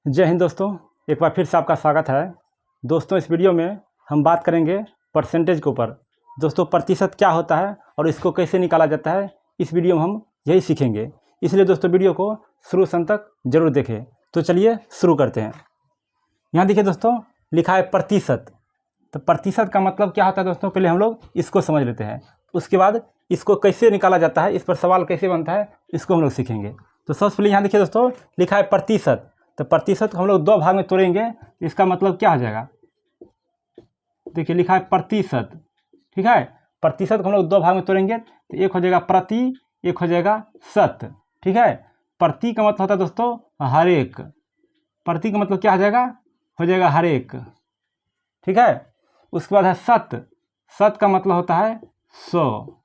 जय हिंद दोस्तों, एक बार फिर से आपका स्वागत है। दोस्तों, इस वीडियो में हम बात करेंगे परसेंटेज के ऊपर। दोस्तों, प्रतिशत क्या होता है और इसको कैसे निकाला जाता है, इस वीडियो में हम यही सीखेंगे। इसलिए दोस्तों वीडियो को शुरू से अंत तक जरूर देखें। तो चलिए शुरू करते हैं। यहाँ देखिए दोस्तों, लिखा है प्रतिशत। तो प्रतिशत का मतलब क्या होता है दोस्तों, पहले हम लोग इसको समझ लेते हैं। उसके बाद इसको कैसे निकाला जाता है, इस पर सवाल कैसे बनता है, इसको हम लोग सीखेंगे। तो सबसे पहले यहाँ देखिए दोस्तों, लिखा है प्रतिशत। तो प्रतिशत को हम लोग दो भाग में तोड़ेंगे। इसका मतलब क्या हो जाएगा, देखिए लिखा है प्रतिशत, ठीक है। प्रतिशत को हम लोग दो भाग में तोड़ेंगे, तो एक हो जाएगा प्रति, एक हो जाएगा शत, ठीक है। प्रति का मतलब होता है दोस्तों हर एक। प्रति का मतलब क्या हो जाएगा हर एक, ठीक है। उसके बाद है शत। शत का मतलब होता है 100।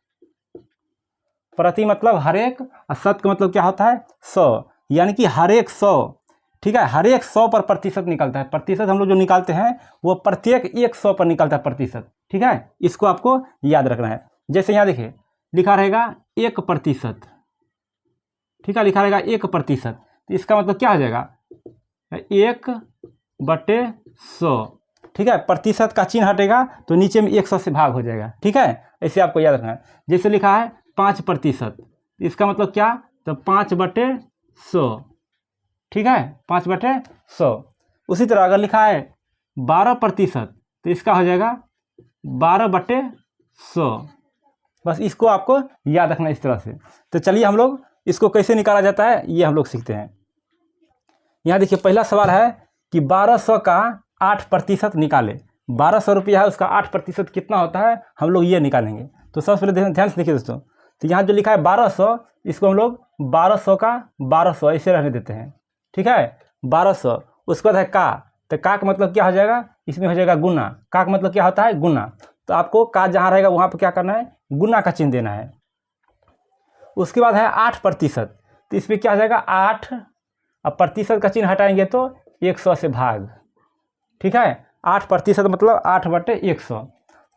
प्रति मतलब हर एक और शत का मतलब क्या होता है 100, यानी कि हर एक 100, ठीक है। हर एक 100 पर प्रतिशत निकलता है। प्रतिशत हम लोग जो निकालते हैं वो प्रत्येक 100 पर निकलता है प्रतिशत, ठीक है। इसको आपको याद रखना है। जैसे यहाँ देखिए लिखा रहेगा 1%, ठीक है, लिखा रहेगा 1%। तो इसका मतलब क्या हो जाएगा 1/100, ठीक है। प्रतिशत का चिन्ह हटेगा तो नीचे में 100 से भाग हो जाएगा, ठीक है। ऐसे आपको याद रखना है। जैसे लिखा है 5%, इसका मतलब क्या, तो 5/100, ठीक है, 5/100। उसी तरह अगर लिखा है 12%, तो इसका हो जाएगा 12/100। बस इसको आपको याद रखना इस तरह से। तो चलिए हम लोग इसको कैसे निकाला जाता है ये हम लोग सीखते हैं। यहाँ देखिए पहला सवाल है कि 1200 का 8% निकाले। 1200 रुपया है, उसका 8% कितना होता है, हम लोग ये निकालेंगे। तो सबसे पहले ध्यान से देखिए दोस्तों, तो यहाँ जो लिखा है 1200, इसको हम लोग 1200 का 1200 ऐसे रहने देते हैं, ठीक है। 1200। उसके बाद है का। तो का मतलब क्या हो जाएगा, इसमें हो जाएगा गुना। का मतलब क्या होता है गुना। तो आपको का जहाँ रहेगा वहाँ पर क्या करना है, गुना का चिन्ह देना है। उसके बाद है 8%, तो इसमें क्या हो जाएगा 8, अब प्रतिशत का चिन्ह हटाएंगे तो 100 से भाग, ठीक है। 8% मतलब 8/100।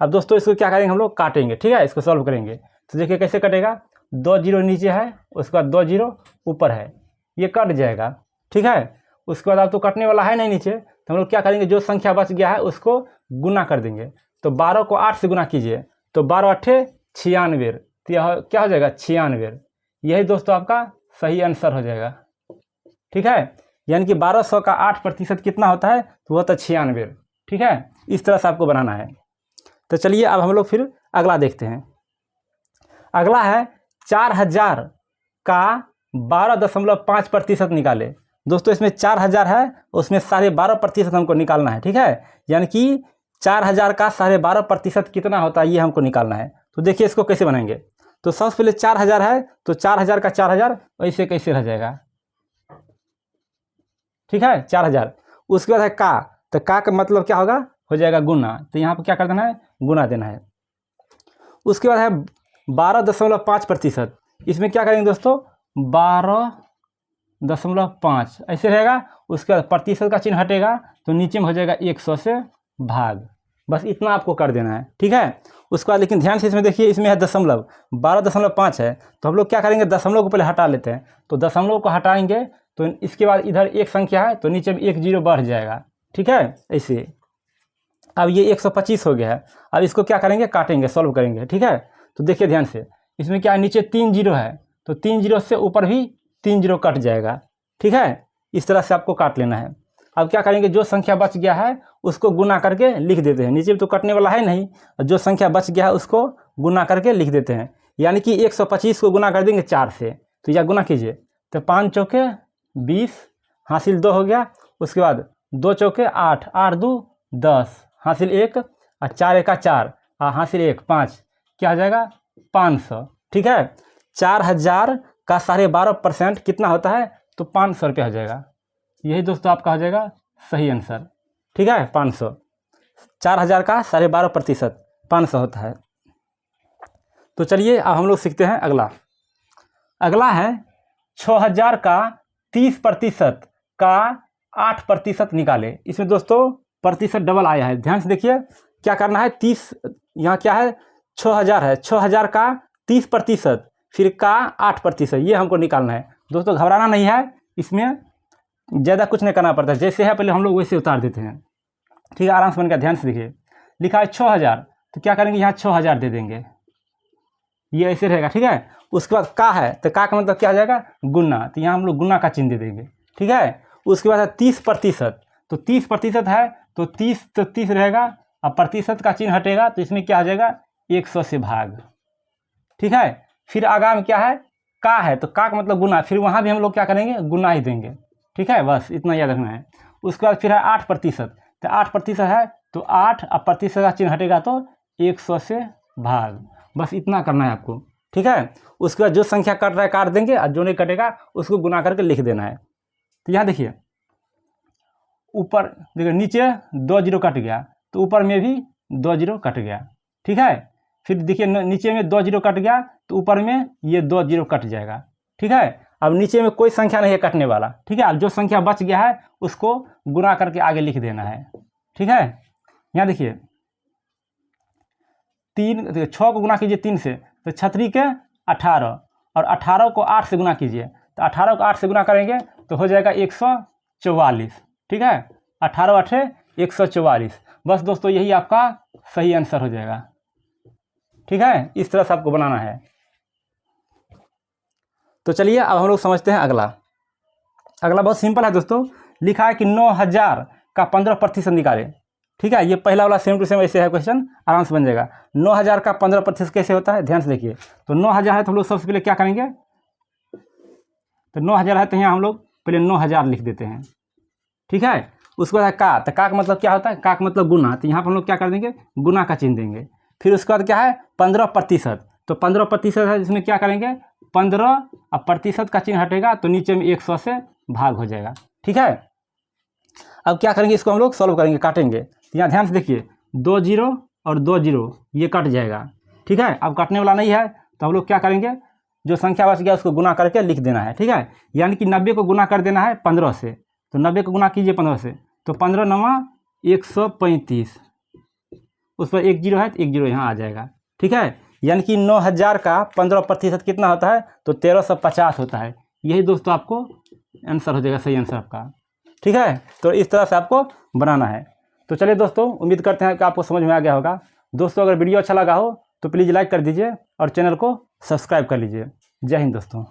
अब दोस्तों इसको क्या करेंगे, हम लोग काटेंगे, ठीक है। इसको सॉल्व करेंगे तो देखिए कैसे कटेगा। 2 जीरो नीचे है, उसके बाद 2 जीरो ऊपर है, ये कट जाएगा, ठीक है। उसके बाद अब तो कटने वाला है नहीं नीचे, तो हम लोग क्या करेंगे, जो संख्या बच गया है उसको गुना कर देंगे। तो 12 को 8 से गुना कीजिए, तो 12×8 = 96। तो यह क्या हो जाएगा 96। यही दोस्तों आपका सही आंसर हो जाएगा, ठीक है। यानी कि 1200 का 8% कितना होता है, तो वो होता है 96, ठीक है। इस तरह से आपको बनाना है। तो चलिए अब हम लोग फिर अगला देखते हैं। अगला है 4000 का 12.5% निकाले। दोस्तों इसमें 4000 है, उसमें 12.5% हमको निकालना है, ठीक है। यानी कि 4000 का 12.5% कितना होता है ये हमको निकालना है। तो देखिए इसको कैसे बनाएंगे। तो सबसे पहले 4000 है, तो 4000 का 4000 ऐसे कैसे रह जाएगा, ठीक है, 4000। उसके बाद है का। तो का मतलब क्या होगा, हो जाएगा गुना। तो यहाँ पर क्या कर देना है, गुना देना है। उसके बाद है 12.5%, इसमें क्या करेंगे दोस्तों 12.5 ऐसे रहेगा। उसके बाद प्रतिशत का चिन्ह हटेगा तो नीचे में हो जाएगा 100 से भाग। बस इतना आपको कर देना है, ठीक है। उसके बाद लेकिन ध्यान से इसमें देखिए, इसमें है दशमलव, 12.5 है, तो हम लोग क्या करेंगे दशमलव को पहले हटा लेते हैं। तो दशमलव को हटाएंगे तो इसके बाद इधर एक संख्या है तो नीचे में 1 जीरो बढ़ जाएगा, ठीक है, ऐसे। अब ये 125 हो गया है। अब इसको क्या करेंगे, काटेंगे, सॉल्व करेंगे, ठीक है। तो देखिए ध्यान से, इसमें क्या है, नीचे 3 जीरो है, तो 3 जीरो से ऊपर भी 3 जीरो कट जाएगा, ठीक है। इस तरह से आपको काट लेना है। अब क्या करेंगे, जो संख्या बच गया है उसको गुना करके लिख देते हैं। नीचे तो कटने वाला है नहीं, जो संख्या बच गया है उसको गुना करके लिख देते हैं। यानी कि 125 को गुना कर देंगे 4 से, तो यह गुना कीजिए। तो 5 चौके 20, हासिल 2 हो गया। उसके बाद 2 चौके 8, 8 2 10, हासिल 1, और 4 एका 4, हासिल 1 5, क्या हो जाएगा 500, ठीक है। 4000 का 12.5% कितना होता है, तो 500 रुपया हो जाएगा। यही दोस्तों आपका हो जाएगा सही आंसर, ठीक है, 500। 4000 का 12.5% 500 होता है। तो चलिए अब हम लोग सीखते हैं अगला। अगला है 6000 का 30% का 8% निकाले। इसमें दोस्तों प्रतिशत डबल आया है, ध्यान से देखिए। क्या करना है, 30, यहाँ क्या है 6000 है, 6000 का 30% फिर का 8%, ये हमको निकालना है। दोस्तों घबराना नहीं है, इसमें ज़्यादा कुछ नहीं करना पड़ता, जैसे है पहले हम लोग वैसे उतार देते हैं। ठीक है, आराम से बन गया, ध्यान से देखिए। लिखा है 6000, तो क्या करेंगे यहाँ 6000 दे देंगे, ये ऐसे रहेगा। ठीक है, उसके बाद का है, तो का मतलब क्या हो जाएगा, गुना, तो यहाँ हम लोग गुना का चिन्ह दे देंगे। ठीक है, उसके बाद है 30%, तो 30% है तो 30 रहेगा, अब प्रतिशत का चिन्ह हटेगा तो इसमें क्या हो जाएगा, 100 से भाग। ठीक है, फिर आगाम क्या है, का है, तो का मतलब गुना, फिर वहाँ भी हम लोग क्या करेंगे, गुना ही देंगे। ठीक है, बस इतना याद रखना है। उसके बाद फिर है 8%, तो 8% है तो 8, अब प्रतिशत का चिन्ह हटेगा तो 100 से भाग, बस इतना करना है आपको। ठीक है, उसके बाद जो संख्या कट रहा है काट देंगे, और जो नहीं कटेगा उसको गुना करके लिख देना है। तो यहाँ देखिए, ऊपर देखिए नीचे 2 जीरो कट गया, तो ऊपर में भी 2 जीरो कट गया। ठीक है, फिर देखिए नीचे में 2 जीरो कट गया तो ऊपर में ये 2 जीरो कट जाएगा। ठीक है, अब नीचे में कोई संख्या नहीं है कटने वाला। ठीक है, अब जो संख्या बच गया है उसको गुना करके आगे लिख देना है। ठीक है, यहाँ देखिए 6 को गुना कीजिए 3 से, तो 6 के 18, और 18 को 8 से गुना कीजिए, तो 18 को 8 से गुना करेंगे तो हो जाएगा 144। ठीक है, 18 8 144, बस दोस्तों यही आपका सही आंसर हो जाएगा। ठीक है, इस तरह से आपको बनाना है। तो चलिए अब हम लोग समझते हैं अगला। अगला बहुत सिंपल है दोस्तों, लिखा है कि 9000 का 15% निकालें। ठीक है, ये पहला वाला सेम टू सेम ऐसे है क्वेश्चन, आराम से बन जाएगा। 9000 का 15% कैसे होता है, ध्यान से देखिए। तो 9000 है तो हम लोग सबसे पहले क्या करेंगे, तो 9000 है तो यहाँ हम लोग पहले 9000 लिख देते हैं। ठीक है, उसके बाद का, तो का मतलब क्या होता है, का मतलब गुना, तो यहाँ पर हम लोग क्या कर देंगे, गुना का चिन्ह देंगे। फिर उसके बाद क्या है 15%, तो 15% है, इसमें क्या करेंगे 15, अब प्रतिशत का चिन्ह हटेगा तो नीचे में 100 से भाग हो जाएगा। ठीक है, अब क्या करेंगे, इसको हम लोग सॉल्व करेंगे, काटेंगे। तो यहाँ ध्यान से देखिए 2 जीरो और 2 जीरो ये कट जाएगा। ठीक है, अब कटने वाला नहीं है तो हम लोग क्या करेंगे, जो संख्या बच गया उसको गुना करके लिख देना है। ठीक है, यानी कि 90 को गुना कर देना है 15 से, तो 90 को गुना कीजिए 15 से, तो 15 9 135, उस पर 1 जीरो है तो 1 जीरो यहाँ आ जाएगा। ठीक है, यानी कि 9000 का 15% कितना होता है, तो 1350 होता है। यही दोस्तों आपको आंसर हो जाएगा, सही आंसर आपका। ठीक है, तो इस तरह से आपको बनाना है। तो चलिए दोस्तों, उम्मीद करते हैं कि आपको समझ में आ गया होगा। दोस्तों अगर वीडियो अच्छा लगा हो तो प्लीज़ लाइक कर दीजिए और चैनल को सब्सक्राइब कर लीजिए। जय हिंद दोस्तों।